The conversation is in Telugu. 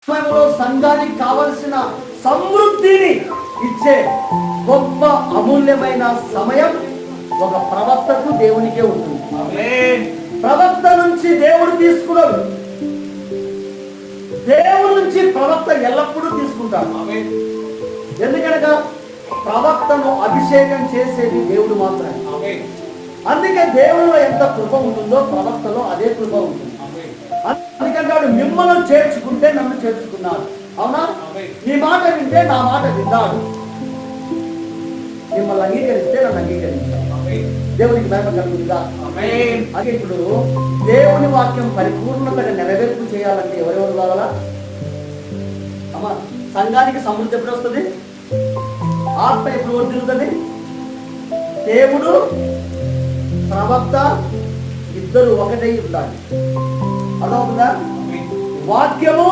సమయంలో సంఘానికి కావలసిన సమృద్ధిని ఇచ్చే గొప్ప అమూల్యమైన సమయం ఒక ప్రవక్తకు దేవునికే ఉంటుంది. ప్రవక్త నుంచి దేవుడు తీసుకున్నాడు. దేవుడి నుంచి ప్రవక్త ఎల్లప్పుడూ తీసుకుంటాడు. ఎందుకనగా ప్రవక్తను అభిషేకం చేసేది దేవుడు మాత్రమే. అందుకే దేవుడిలో ఎంత కృప ఉంటుందో ప్రవక్తలో అదే కృప ఉంటుంది. అందుకంటే వాడు మిమ్మల్ని చేర్చుకుంటే నన్ను చేర్చుకున్నాడు. అవునా? నీ మాట వింటే నా మాట విన్నాడు. మిమ్మల్ని అంగీకరిస్తే నన్ను అంగీకరించాడు. దేవునికి మహిమ కలుగుతుందా? అది ఇప్పుడు దేవుని వాక్యం పరిపూర్ణతగా నెరవేర్పు చేయాలంటే ఎవరెవరు కావాలా? అమ్మా, సంఘానికి సమృద్ధి ఎప్పుడు వస్తుంది? ఆత్మ ఎప్పుడు వర్ధిల్లుతుంది? దేవుడు ప్రవక్త ఇద్దరు ఒకటై ఉండాలి. అర్థమవుతుందా? వాక్యము